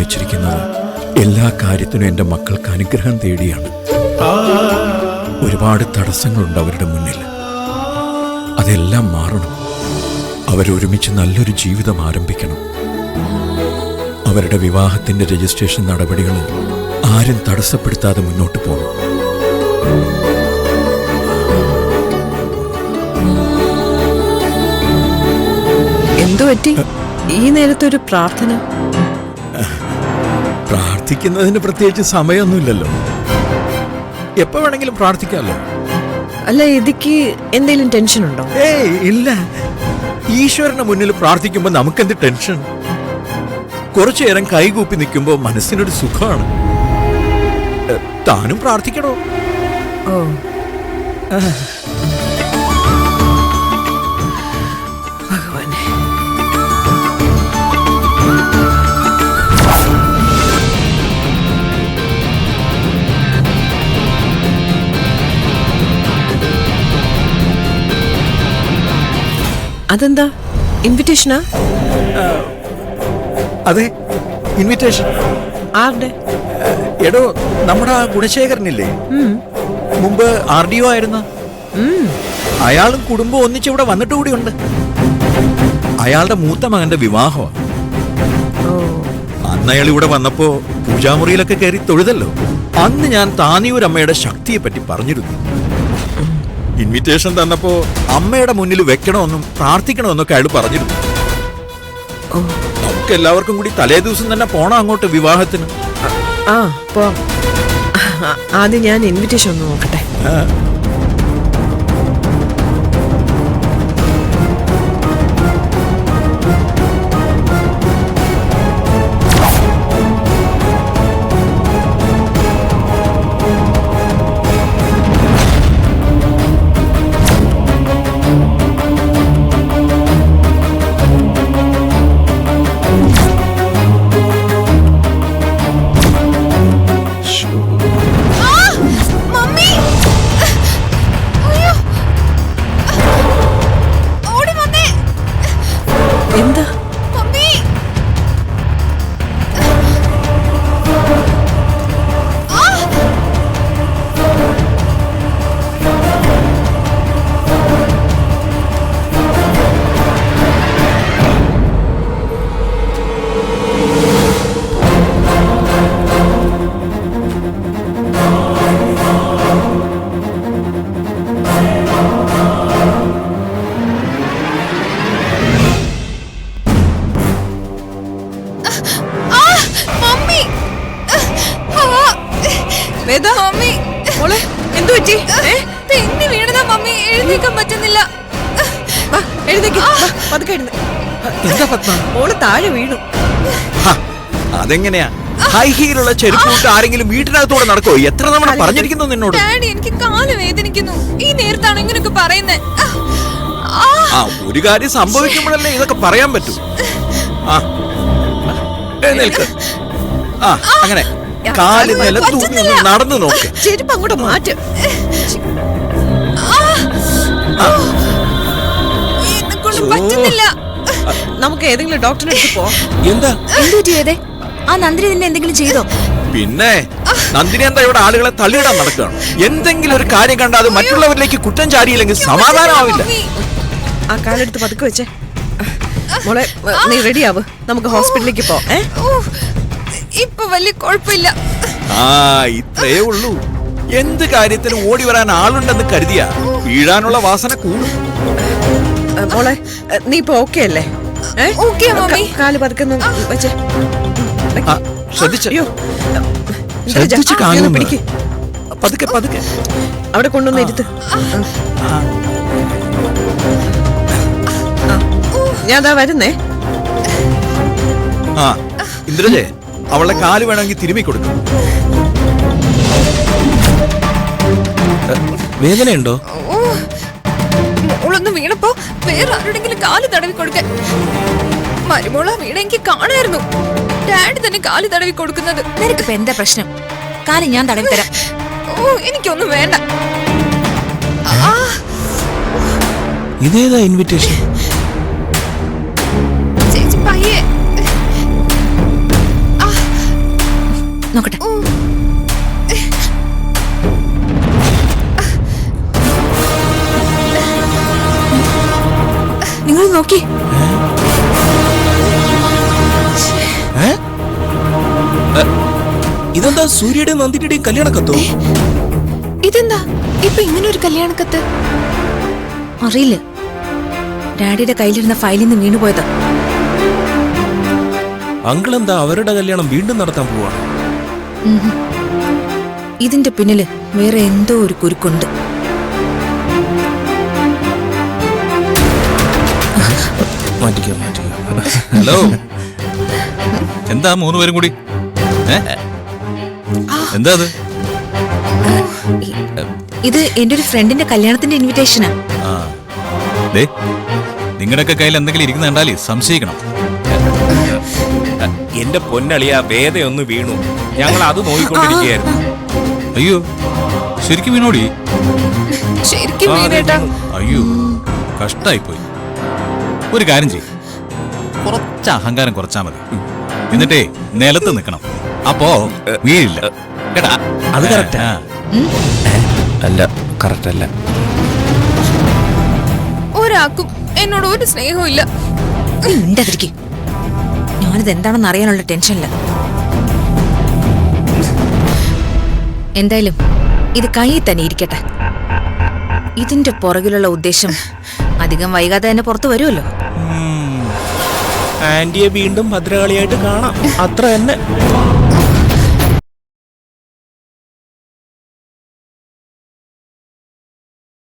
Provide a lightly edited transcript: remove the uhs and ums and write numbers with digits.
വെച്ചിരിക്കുന്നത് എല്ലാ കാര്യത്തിനും എൻ്റെ മക്കൾക്ക് അനുഗ്രഹം തേടിയാണ്. ഒരുപാട് തടസ്സങ്ങളുണ്ട് അവരുടെ മുന്നിൽ. അതെല്ലാം മാറണം. അവരൊരുമിച്ച് നല്ലൊരു ജീവിതം ആരംഭിക്കണം. അവരുടെ വിവാഹത്തിൻ്റെ രജിസ്ട്രേഷൻ നടപടികൾ ആരും തടസ്സപ്പെടുത്താതെ മുന്നോട്ട് പോകണം. എന്തു പറ്റി ഈ നേരത്തൊരു പ്രാർത്ഥന? പ്രാർത്ഥിക്കുന്നതിന് പ്രത്യേകിച്ച് സമയമൊന്നുമില്ലല്ലോ. എപ്പോ വേണമെങ്കിലും പ്രാർത്ഥിക്കാമല്ലോ. അല്ല, ഇതിക്ക് എന്തെങ്കിലും ടെൻഷൻ ഉണ്ടോ? ഏയ് ഇല്ല. ഈശ്വരന് മുന്നിൽ പ്രാർത്ഥിക്കുമ്പോൾ നമുക്കെന്ത് ടെൻഷൻ? കുറച്ചു നേരം കൈകൂപ്പി നിൽക്കുമ്പോൾ മനസ്സിനൊരു സുഖമാണ്. താനും പ്രാർത്ഥിക്കണോ? ഓ, ഭഗവാനെ. അതെന്താ, ഇൻവിറ്റേഷനാ? അതെ, ഇൻവിറ്റേഷൻ. ആരുടെ? എടോ, നമ്മുടെ ഗുണശേഖരനില്ലേ, മുമ്പ് RDO ആയിരുന്ന അയാളും കുടുംബം ഒന്നിച്ചിവിടെ വന്നിട്ട് കൂടിയുണ്ട്. അയാളുടെ മൂത്ത മകന്റെ വിവാഹമാണ്. അന്ന് അയാൾ ഇവിടെ വന്നപ്പോ പൂജാമുറിയിലൊക്കെ കയറി തൊഴുതല്ലോ. അന്ന് ഞാൻ താനിയൂരമ്മയുടെ ശക്തിയെ പറ്റി പറഞ്ഞിരുന്നു. ഇൻവിറ്റേഷൻ തന്നപ്പോ അമ്മയുടെ മുന്നിൽ വെക്കണമെന്നും പ്രാർത്ഥിക്കണമെന്നൊക്കെ അയാൾ പറഞ്ഞിരുന്നു. നമുക്ക് എല്ലാവർക്കും കൂടി തലേ ദിവസം തന്നെ പോണം അങ്ങോട്ട് വിവാഹത്തിന്. ആ, പോ. ആദ്യം ഞാൻ ഇൻവിറ്റേഷൻ ഒന്ന് നോക്കട്ടെ. എന്താ? എന്തു പറ്റി? തെന്നി വീണതാ മമ്മി, എഴുന്നേക്കാൻ പറ്റുന്നില്ല. മോള് താഴെ വീണു. അതെങ്ങനെയാ? ഹൈ ഹീലുള്ള ചെരുപ്പൂട്ട് ആരെങ്കിലും വീട്ടിനകത്തോടെ നടക്കോ? എത്ര തവണ പറഞ്ഞിരിക്കുന്നു നിന്നോട്? ഡാഡി, എനിക്ക് കാല് വേദനിക്കുന്നു. ഈ നേരത്താണ് ഇങ്ങനൊക്കെ പറയുന്നേ? ഒരു കാര്യം സംഭവിക്കുമ്പോഴല്ലേ ഇതൊക്കെ പറയാൻ പറ്റൂ. എഴുന്നേൽക്ക്. അങ്ങനെ കാല് നിലത്തൂന്നി നടന്നു നോക്ക്. ചെരുപ്പ് അങ്ങോട്ട് മാറ്റ്. പറ്റുന്നില്ല. നമുക്ക് ഏതെങ്കിലും ഡോക്ടറിനെ അടുത്ത് പോ. എന്താ ചെയ്തേ? ആ നന്ദിനി നിന്നെ എന്തെങ്കിലും ചെയ്തോ? പിന്നെ നന്ദിനി എന്താ ഇവിടെ ആളുകളെ തള്ളിയിടാൻ നടക്കുകയാണ്? എന്തെങ്കിലും ഒരു കാര്യം കണ്ടാൽ അത് മറ്റുള്ളവരിലേക്ക് കുറ്റം ചാരിയില്ലെങ്കിൽ സമാധാനമാവില്ല. ആ കാലെടുത്ത് പതുക്കെ വെച്ചേ. മോളെ, നീ റെഡിയാവ്, നമുക്ക് ഹോസ്പിറ്റലിലേക്ക് പോ. ഇപ്പൊ വലിയ കുഴപ്പമില്ല. ഇത്രേ ഉള്ളൂ. എന്ത് കാര്യത്തിനും ഓടി വരാൻ ആളുണ്ടെന്ന് കരുതിയ വീഴാനുള്ള വാസന കൂടും. മോളെ, നീ ഇപ്പൊ ഓക്കെ അല്ലേ? കാല് പതുക്കെ വെച്ചേ. പതുക്കെ പതുക്കെ അവിടെ കൊണ്ടുവന്ന് ഇരുത്ത്. ഞാൻ അതാ വരുന്നേ. ഇന്ദ്രജെ, അവളുടെ കാല് വേണമെങ്കിൽ തിരുമ്മി കൊടുക്കും. വേദനയുണ്ടോ? മോളൊന്ന് വീണപ്പോ വേറെ ആരുടെങ്കിലും കാല് തടവി കൊടുക്കാൻ. മരുമോള വീണെങ്കിൽ കാണായിരുന്നു. ഡാഡി തന്നെ കാല് തടവി കൊടുക്കുന്നത്. നിനക്കിപ്പോ എന്താ പ്രശ്നം? കാല് ഞാൻ തടവി തരാം. എനിക്കൊന്നും വേണ്ട. ഇതേതാ ഇൻവിറ്റേഷൻ? ചേച്ചി പയ്യെ. നോക്കട്ടെ. നിങ്ങൾ നോക്കി. ഇതെന്താ സൂര്യയുടെയും നന്ദിയുടെയും കല്യാണ കത്തോ? ഇതെന്താ ഇപ്പൊ ഇങ്ങനെ ഒരു കല്യാണക്കത്ത്? അറിയില്ല, ഡാഡിയുടെ കയ്യിലിരുന്ന ഫയലിൽ നിന്ന് വീണുപോയതാ. അങ്കിൾ എന്താ അവരുടെ കല്യാണം വീണ്ടും നടത്താൻ പോവാണ്? ഇതിന്റെ പിന്നില് വേറെ എന്തോ ഒരു കുരുക്കുണ്ട്. മാറ്റിക്കാം. ഹലോ, എന്താ മൂന്നുപേരും കൂടി? എന്താ അത്? ഇത് എന്റെ ഒരു ഫ്രണ്ടിന്റെ കല്യാണത്തിന്റെ ഇൻവിറ്റേഷനാ. ആ, ദേ, നിങ്ങളുടെയൊക്കെ കയ്യിൽ എന്തെങ്കിലും ഇരിക്കുന്ന കണ്ടാലേ സംശയിക്കണം. എന്റെ പൊന്നളിയ വേദയൊന്ന് വീണു, ഞങ്ങൾ അത് നോക്കിക്കൊണ്ടിരിക്കുകയായിരുന്നു. അയ്യോ, ശരിക്കും വീണോടി? ശരിക്കും വീണേട്ടാ. അയ്യോ, കഷ്ടായിപ്പോയി. ഒരു കാര്യം ചെയ്യും, കുറച്ച് അഹങ്കാരം കുറച്ചാ മതി. എന്നിട്ടേ നിലത്ത് നിൽക്കണം, അപ്പോ വീഴില്ല കേട്ടാ. അത് കറക്റ്റാ. അല്ല, കറക്റ്റ് അല്ല. ഒരാൾക്കും എന്നോട് ഒരു സ്നേഹവും ഇല്ല. ഉണ്ടതിരിക്കും. ഞാനിത് എന്താണെന്ന് അറിയാനുള്ള ടെൻഷനില്ല. എന്തായാലും ഇത് കയ്യിൽ തന്നെ ഇരിക്കട്ടെ. ഇതിന്റെ പുറകിലുള്ള ഉദ്ദേശം അധികം വൈകാതെ തന്നെ പുറത്തു വരുമല്ലോ. ആന്റിയെ വീണ്ടും ഭദ്രകാളിയായിട്ട് കാണാം, അത്ര തന്നെ.